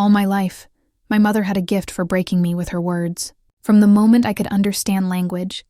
All my life, my mother had a gift for breaking me with her words. From the moment I could understand language,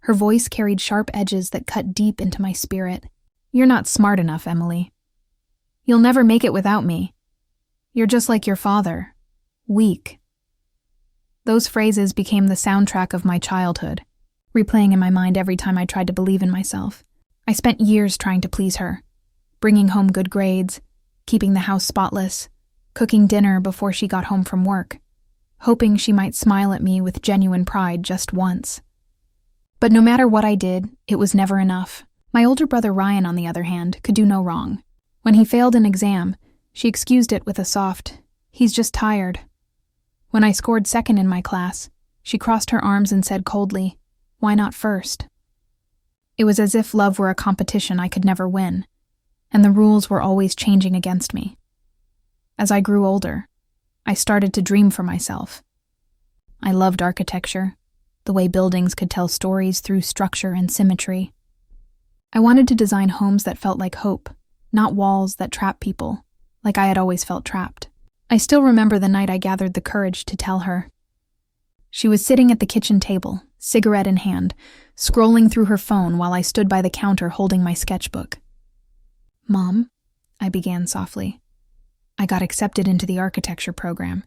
her voice carried sharp edges that cut deep into my spirit. "You're not smart enough, Emily. You'll never make it without me. You're just like your father. Weak." Those phrases became the soundtrack of my childhood, replaying in my mind every time I tried to believe in myself. I spent years trying to please her, bringing home good grades, keeping the house spotless, cooking dinner before she got home from work, hoping she might smile at me with genuine pride just once. But no matter what I did, it was never enough. My older brother Ryan, on the other hand, could do no wrong. When he failed an exam, she excused it with a soft, "He's just tired." When I scored second in my class, she crossed her arms and said coldly, "Why not first?" It was as if love were a competition I could never win, and the rules were always changing against me. As I grew older, I started to dream for myself. I loved architecture, the way buildings could tell stories through structure and symmetry. I wanted to design homes that felt like hope, not walls that trap people, like I had always felt trapped. I still remember the night I gathered the courage to tell her. She was sitting at the kitchen table, cigarette in hand, scrolling through her phone while I stood by the counter holding my sketchbook. "Mom," I began softly. "I got accepted into the architecture program.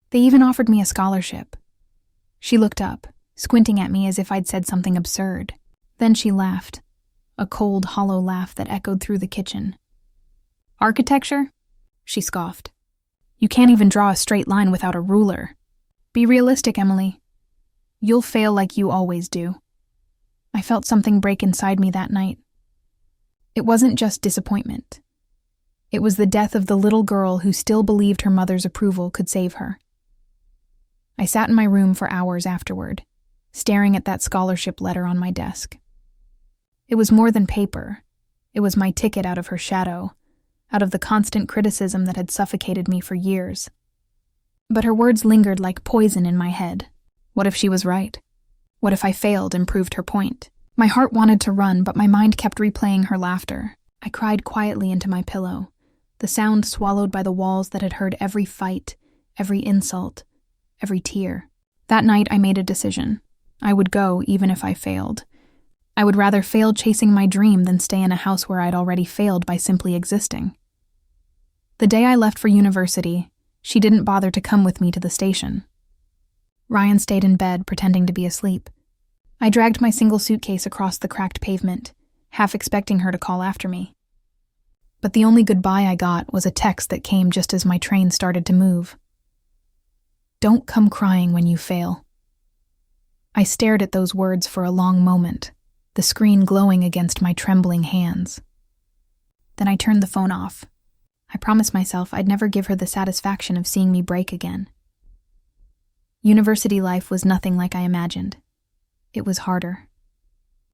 They even offered me a scholarship." She looked up, squinting at me as if I'd said something absurd. Then she laughed, a cold, hollow laugh that echoed through the kitchen. "Architecture?" she scoffed. "You can't even draw a straight line without a ruler. Be realistic, Emily. You'll fail like you always do." I felt something break inside me that night. It wasn't just disappointment. It was the death of the little girl who still believed her mother's approval could save her. I sat in my room for hours afterward, staring at that scholarship letter on my desk. It was more than paper. It was my ticket out of her shadow, out of the constant criticism that had suffocated me for years. But her words lingered like poison in my head. What if she was right? What if I failed and proved her point? My heart wanted to run, but my mind kept replaying her laughter. I cried quietly into my pillow, the sound swallowed by the walls that had heard every fight, every insult, every tear. That night I made a decision. I would go even if I failed. I would rather fail chasing my dream than stay in a house where I'd already failed by simply existing. The day I left for university, she didn't bother to come with me to the station. Ryan stayed in bed, pretending to be asleep. I dragged my single suitcase across the cracked pavement, half expecting her to call after me. But the only goodbye I got was a text that came just as my train started to move. "Don't come crying when you fail." I stared at those words for a long moment, the screen glowing against my trembling hands. Then I turned the phone off. I promised myself I'd never give her the satisfaction of seeing me break again. University life was nothing like I imagined. It was harder.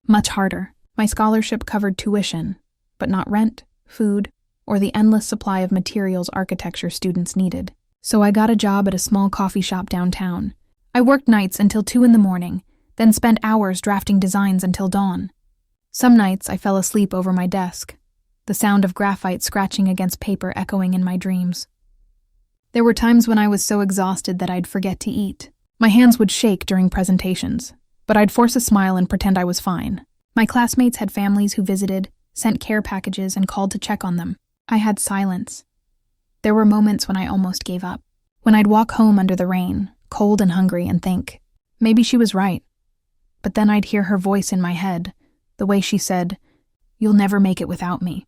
Much harder. My scholarship covered tuition, but not rent, food, or the endless supply of materials architecture students needed. So I got a job at a small coffee shop downtown. I worked nights until 2 a.m, then spent hours drafting designs until dawn. Some nights I fell asleep over my desk, the sound of graphite scratching against paper echoing in my dreams. There were times when I was so exhausted that I'd forget to eat. My hands would shake during presentations, but I'd force a smile and pretend I was fine. My classmates had families who visited, sent care packages, and called to check on them. I had silence. There were moments when I almost gave up. When I'd walk home under the rain, cold and hungry, and think, maybe she was right. But then I'd hear her voice in my head, the way she said, "You'll never make it without me."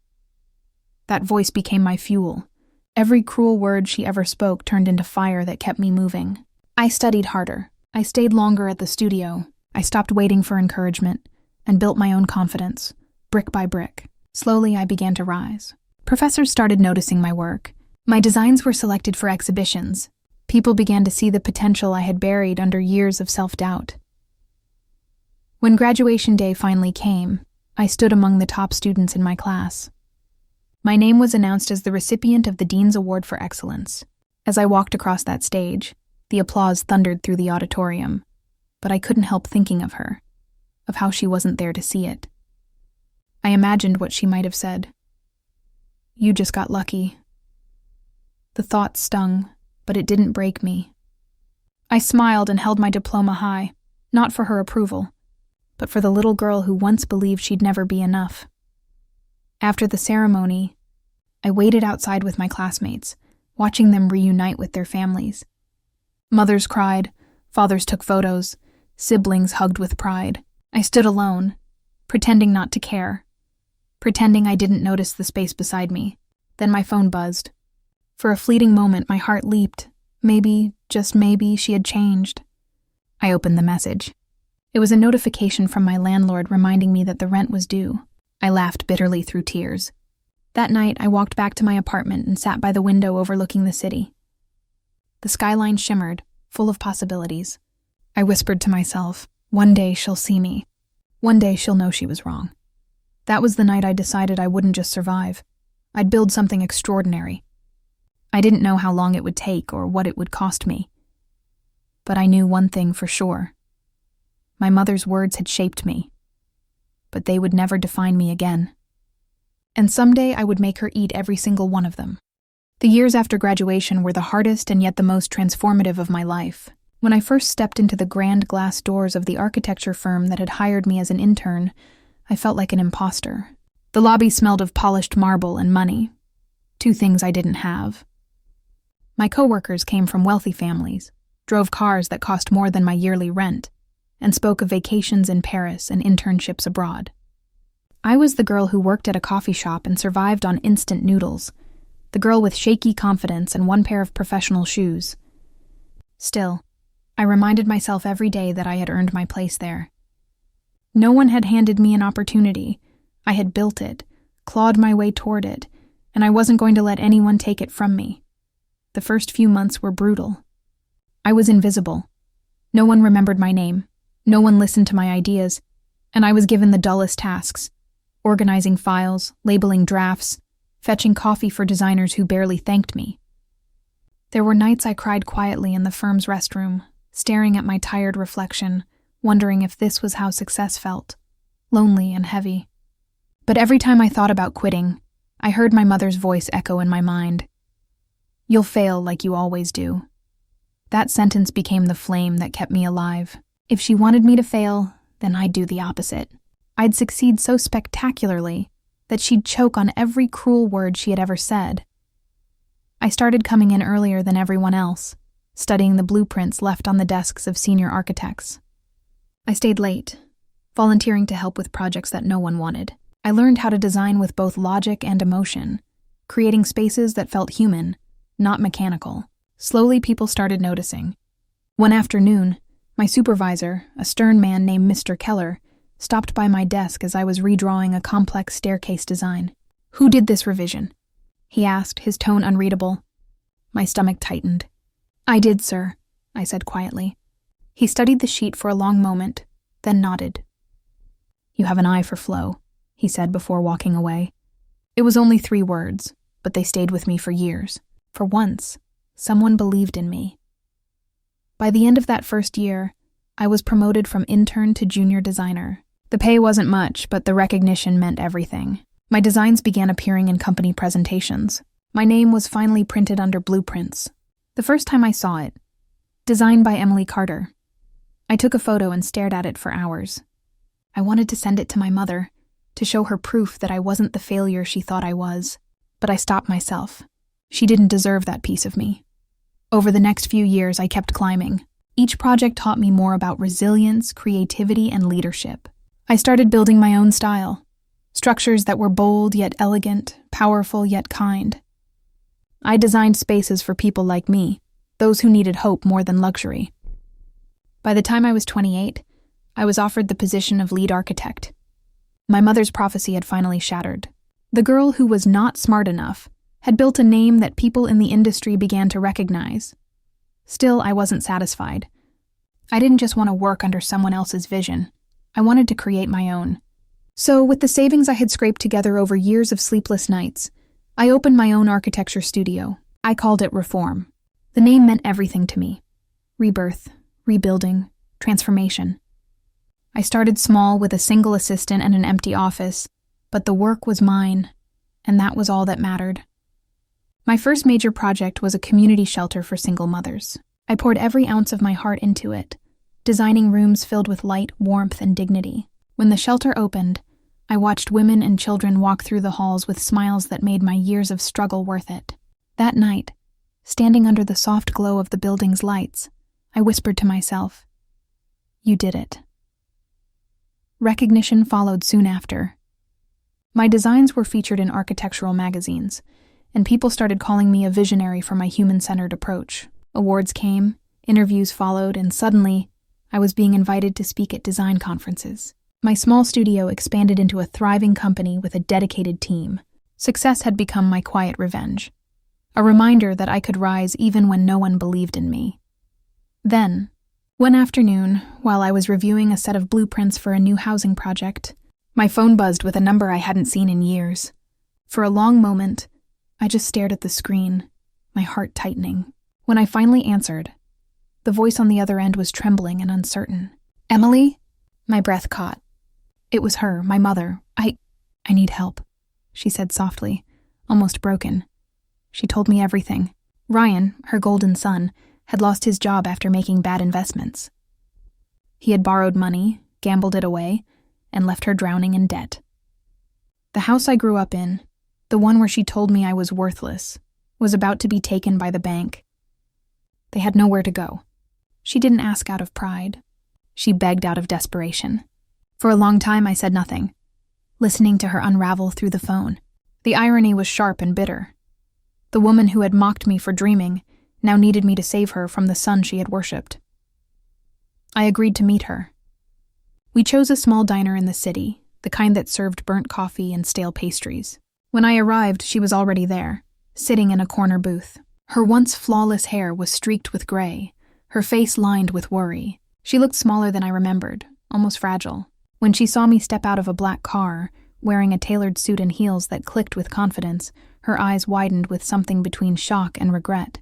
That voice became my fuel. Every cruel word she ever spoke turned into fire that kept me moving. I studied harder. I stayed longer at the studio. I stopped waiting for encouragement and built my own confidence, brick by brick. Slowly, I began to rise. Professors started noticing my work. My designs were selected for exhibitions. People began to see the potential I had buried under years of self-doubt. When graduation day finally came, I stood among the top students in my class. My name was announced as the recipient of the Dean's Award for Excellence. As I walked across that stage, the applause thundered through the auditorium, but I couldn't help thinking of her, of how she wasn't there to see it. I imagined what she might have said. "You just got lucky." The thought stung, but it didn't break me. I smiled and held my diploma high, not for her approval, but for the little girl who once believed she'd never be enough. After the ceremony, I waited outside with my classmates, watching them reunite with their families. Mothers cried, fathers took photos, siblings hugged with pride. I stood alone, pretending not to care, pretending I didn't notice the space beside me. Then my phone buzzed. For a fleeting moment, my heart leaped. Maybe, just maybe, she had changed. I opened the message. It was a notification from my landlord reminding me that the rent was due. I laughed bitterly through tears. That night, I walked back to my apartment and sat by the window overlooking the city. The skyline shimmered, full of possibilities. I whispered to myself, one day she'll see me. One day she'll know she was wrong. That was the night I decided I wouldn't just survive. I'd build something extraordinary. I didn't know how long it would take or what it would cost me. But I knew one thing for sure. My mother's words had shaped me. But they would never define me again. And someday I would make her eat every single one of them. The years after graduation were the hardest and yet the most transformative of my life. When I first stepped into the grand glass doors of the architecture firm that had hired me as an intern, I felt like an imposter. The lobby smelled of polished marble and money, two things I didn't have. My coworkers came from wealthy families, drove cars that cost more than my yearly rent, and spoke of vacations in Paris and internships abroad. I was the girl who worked at a coffee shop and survived on instant noodles, the girl with shaky confidence and one pair of professional shoes. Still, I reminded myself every day that I had earned my place there. No one had handed me an opportunity. I had built it, clawed my way toward it, and I wasn't going to let anyone take it from me. The first few months were brutal. I was invisible. No one remembered my name. No one listened to my ideas, and I was given the dullest tasks: organizing files, labeling drafts, fetching coffee for designers who barely thanked me. There were nights I cried quietly in the firm's restroom, staring at my tired reflection, wondering if this was how success felt, lonely and heavy. But every time I thought about quitting, I heard my mother's voice echo in my mind. "You'll fail like you always do." That sentence became the flame that kept me alive. If she wanted me to fail, then I'd do the opposite. I'd succeed so spectacularly that she'd choke on every cruel word she had ever said. I started coming in earlier than everyone else, studying the blueprints left on the desks of senior architects. I stayed late, volunteering to help with projects that no one wanted. I learned how to design with both logic and emotion, creating spaces that felt human, not mechanical. Slowly, people started noticing. One afternoon, my supervisor, a stern man named Mr. Keller, stopped by my desk as I was redrawing a complex staircase design. "Who did this revision?" he asked, his tone unreadable. My stomach tightened. "I did, sir," I said quietly. He studied the sheet for a long moment, then nodded. "You have an eye for flow," he said before walking away. It was only 3 words, but they stayed with me for years. For once, someone believed in me. By the end of that first year, I was promoted from intern to junior designer. The pay wasn't much, but the recognition meant everything. My designs began appearing in company presentations. My name was finally printed under blueprints. The first time I saw it, designed by Emily Carter, I took a photo and stared at it for hours. I wanted to send it to my mother, to show her proof that I wasn't the failure she thought I was. But I stopped myself. She didn't deserve that piece of me. Over the next few years, I kept climbing. Each project taught me more about resilience, creativity, and leadership. I started building my own style, structures that were bold yet elegant, powerful yet kind. I designed spaces for people like me, those who needed hope more than luxury. By the time I was 28, I was offered the position of lead architect. My mother's prophecy had finally shattered. The girl who was not smart enough had built a name that people in the industry began to recognize. Still, I wasn't satisfied. I didn't just want to work under someone else's vision. I wanted to create my own. So, with the savings I had scraped together over years of sleepless nights, I opened my own architecture studio. I called it Reform. The name meant everything to me. Rebirth, rebuilding, transformation. I started small with a single assistant and an empty office, but the work was mine, and that was all that mattered. My first major project was a community shelter for single mothers. I poured every ounce of my heart into it, designing rooms filled with light, warmth, and dignity. When the shelter opened, I watched women and children walk through the halls with smiles that made my years of struggle worth it. That night, standing under the soft glow of the building's lights, I whispered to myself, "You did it." Recognition followed soon after. My designs were featured in architectural magazines, and people started calling me a visionary for my human-centered approach. Awards came, interviews followed, and suddenly, I was being invited to speak at design conferences. My small studio expanded into a thriving company with a dedicated team. Success had become my quiet revenge, a reminder that I could rise even when no one believed in me. Then, one afternoon, while I was reviewing a set of blueprints for a new housing project, my phone buzzed with a number I hadn't seen in years. For a long moment, I just stared at the screen, my heart tightening. When I finally answered, the voice on the other end was trembling and uncertain. "Emily?" My breath caught. It was her, my mother. I need help," she said softly, almost broken. She told me everything. Ryan, her golden son, had lost his job after making bad investments. He had borrowed money, gambled it away, and left her drowning in debt. The house I grew up in, the one where she told me I was worthless, was about to be taken by the bank. They had nowhere to go. She didn't ask out of pride. She begged out of desperation. For a long time, I said nothing, listening to her unravel through the phone. The irony was sharp and bitter. The woman who had mocked me for dreaming now needed me to save her from the son she had worshipped. I agreed to meet her. We chose a small diner in the city, the kind that served burnt coffee and stale pastries. When I arrived, she was already there, sitting in a corner booth. Her once flawless hair was streaked with gray, her face lined with worry. She looked smaller than I remembered, almost fragile. When she saw me step out of a black car, wearing a tailored suit and heels that clicked with confidence, her eyes widened with something between shock and regret.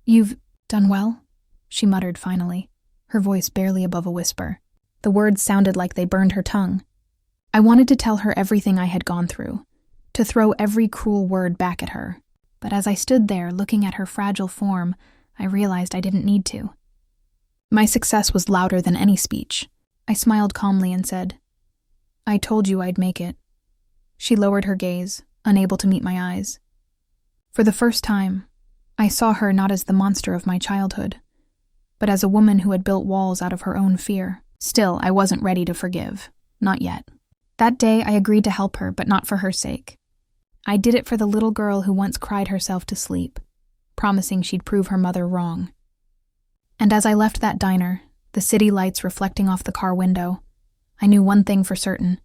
"You've done well?" she muttered finally, her voice barely above a whisper. The words sounded like they burned her tongue. I wanted to tell her everything I had gone through, to throw every cruel word back at her. But as I stood there looking at her fragile form, I realized I didn't need to. My success was louder than any speech. I smiled calmly and said, "I told you I'd make it." She lowered her gaze, unable to meet my eyes. For the first time, I saw her not as the monster of my childhood, but as a woman who had built walls out of her own fear. Still, I wasn't ready to forgive. Not yet. That day, I agreed to help her, but not for her sake. I did it for the little girl who once cried herself to sleep, promising she'd prove her mother wrong. And as I left that diner, the city lights reflecting off the car window, I knew one thing for certain.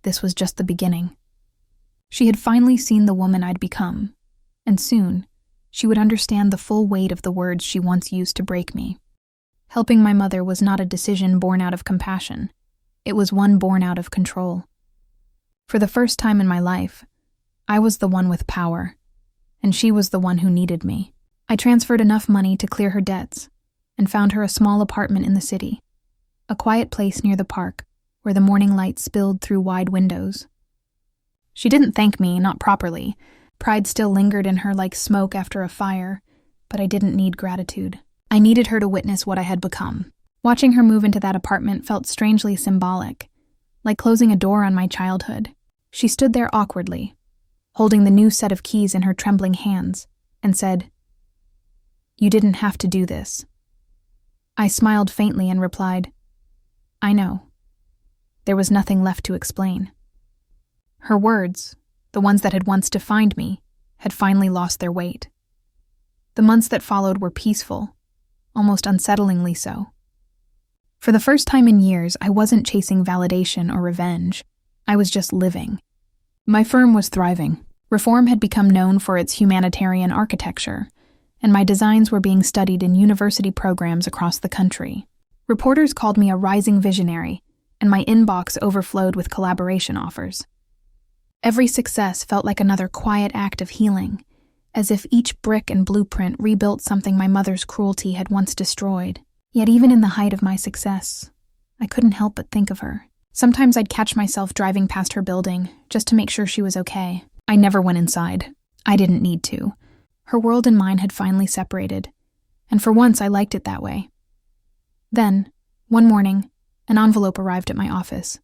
This was just the beginning. She had finally seen the woman I'd become, and soon, she would understand the full weight of the words she once used to break me. Helping my mother was not a decision born out of compassion. It was one born out of control. For the first time in my life, I was the one with power, and she was the one who needed me. I transferred enough money to clear her debts, and found her a small apartment in the city, a quiet place near the park where the morning light spilled through wide windows. She didn't thank me, not properly. Pride still lingered in her like smoke after a fire, but I didn't need gratitude. I needed her to witness what I had become. Watching her move into that apartment felt strangely symbolic, like closing a door on my childhood. She stood there awkwardly, holding the new set of keys in her trembling hands, and said, "You didn't have to do this." I smiled faintly and replied, "I know." There was nothing left to explain. Her words, the ones that had once defined me, had finally lost their weight. The months that followed were peaceful, almost unsettlingly so. For the first time in years, I wasn't chasing validation or revenge. I was just living. My firm was thriving. Reform had become known for its humanitarian architecture, and my designs were being studied in university programs across the country. Reporters called me a rising visionary, and my inbox overflowed with collaboration offers. Every success felt like another quiet act of healing, as if each brick and blueprint rebuilt something my mother's cruelty had once destroyed. Yet even in the height of my success, I couldn't help but think of her. Sometimes I'd catch myself driving past her building, just to make sure she was okay. I never went inside. I didn't need to. Her world and mine had finally separated, and for once I liked it that way. Then, one morning, an envelope arrived at my office,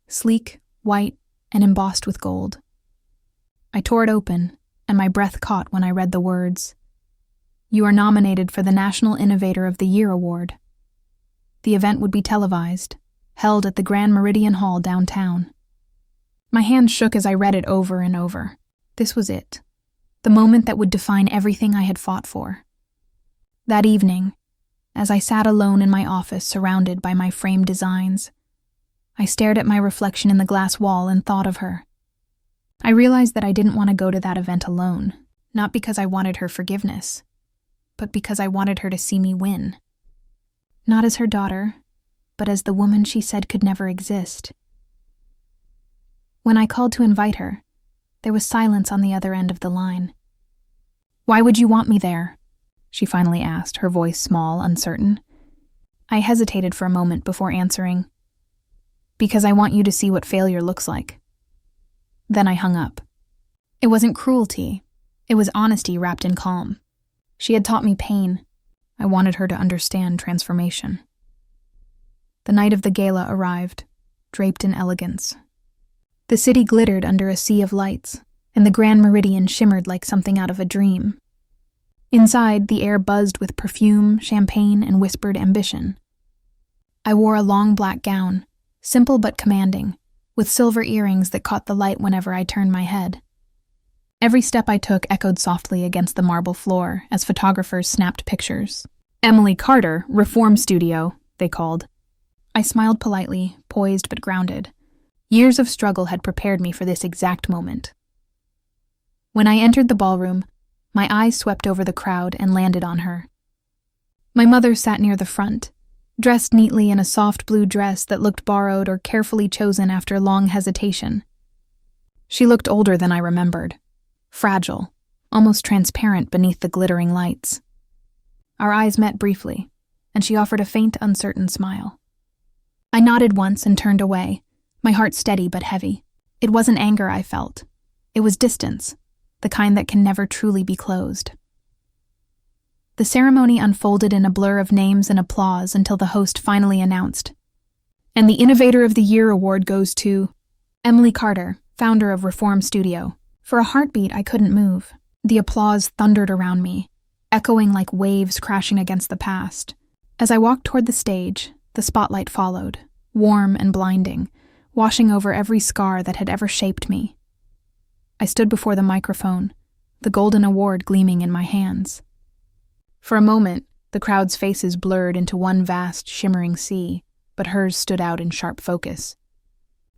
sleek, white, and embossed with gold. I tore it open, and my breath caught when I read the words, "You are nominated for the National Innovator of the Year Award." The event would be televised, held at the Grand Meridian Hall downtown. My hands shook as I read it over and over. This was it, the moment that would define everything I had fought for. That evening, as I sat alone in my office surrounded by my framed designs, I stared at my reflection in the glass wall and thought of her. I realized that I didn't want to go to that event alone, not because I wanted her forgiveness, but because I wanted her to see me win. Not as her daughter, but as the woman she said could never exist. When I called to invite her, there was silence on the other end of the line. "Why would you want me there?" she finally asked, her voice small, uncertain. I hesitated for a moment before answering, "Because I want you to see what failure looks like." Then I hung up. It wasn't cruelty. It was honesty wrapped in calm. She had taught me pain. I wanted her to understand transformation. The night of the gala arrived, draped in elegance. The city glittered under a sea of lights, and the Grand Meridian shimmered like something out of a dream. Inside, the air buzzed with perfume, champagne, and whispered ambition. I wore a long black gown, simple but commanding, with silver earrings that caught the light whenever I turned my head. Every step I took echoed softly against the marble floor as photographers snapped pictures. "Emily Carter, Reform Studio," they called. I smiled politely, poised but grounded. Years of struggle had prepared me for this exact moment. When I entered the ballroom, my eyes swept over the crowd and landed on her. My mother sat near the front, dressed neatly in a soft blue dress that looked borrowed or carefully chosen after long hesitation. She looked older than I remembered, fragile, almost transparent beneath the glittering lights. Our eyes met briefly, and she offered a faint, uncertain smile. I nodded once and turned away, my heart steady but heavy. It wasn't anger I felt. It was distance, the kind that can never truly be closed. The ceremony unfolded in a blur of names and applause until the host finally announced, "And the Innovator of the Year Award goes to Emily Carter, founder of Reform Studio." For a heartbeat, I couldn't move. The applause thundered around me, echoing like waves crashing against the past. As I walked toward the stage, the spotlight followed, warm and blinding, washing over every scar that had ever shaped me. I stood before the microphone, the golden award gleaming in my hands. For a moment, the crowd's faces blurred into one vast, shimmering sea, but hers stood out in sharp focus.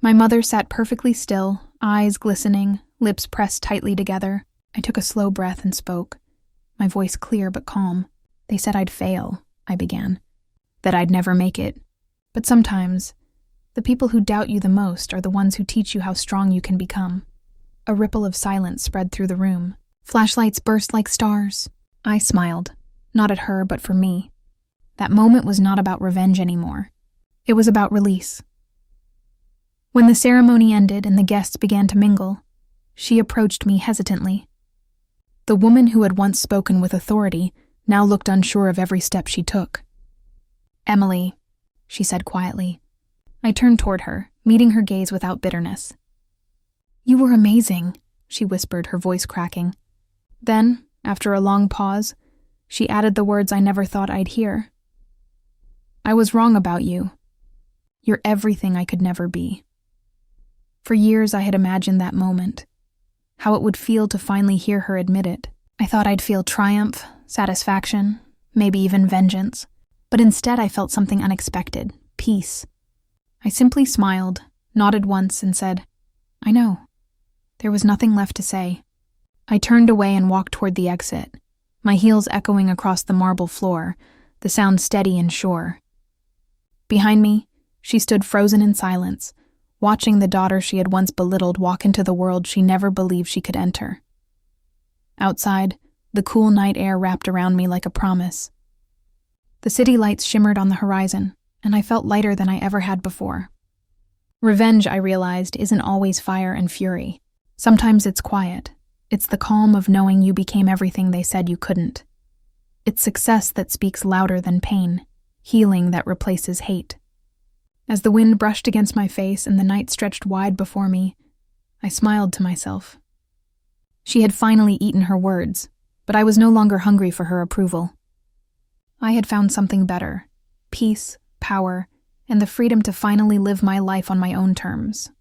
My mother sat perfectly still, eyes glistening, lips pressed tightly together. I took a slow breath and spoke, my voice clear but calm. "They said I'd fail," I began, "that I'd never make it. But sometimes, the people who doubt you the most are the ones who teach you how strong you can become." A ripple of silence spread through the room. Flashlights burst like stars. I smiled, not at her but for me. That moment was not about revenge anymore. It was about release. When the ceremony ended and the guests began to mingle, she approached me hesitantly. The woman who had once spoken with authority now looked unsure of every step she took. "Emily," she said quietly. I turned toward her, meeting her gaze without bitterness. "You were amazing," she whispered, her voice cracking. Then, after a long pause, she added the words I never thought I'd hear. "I was wrong about you. You're everything I could never be." For years I had imagined that moment, how it would feel to finally hear her admit it. I thought I'd feel triumph, satisfaction, maybe even vengeance, but instead I felt something unexpected, peace. I simply smiled, nodded once, and said, "I know." There was nothing left to say. I turned away and walked toward the exit, my heels echoing across the marble floor, the sound steady and sure. Behind me, she stood frozen in silence, watching the daughter she had once belittled walk into the world she never believed she could enter. Outside, the cool night air wrapped around me like a promise. The city lights shimmered on the horizon, and I felt lighter than I ever had before. Revenge, I realized, isn't always fire and fury. Sometimes it's quiet, It's the calm of knowing you became everything they said you couldn't. It's success that speaks louder than pain, healing that replaces hate. As the wind brushed against my face and the night stretched wide before me, I smiled to myself. She had finally eaten her words, but I was no longer hungry for her approval. I had found something better: peace, power, and the freedom to finally live my life on my own terms.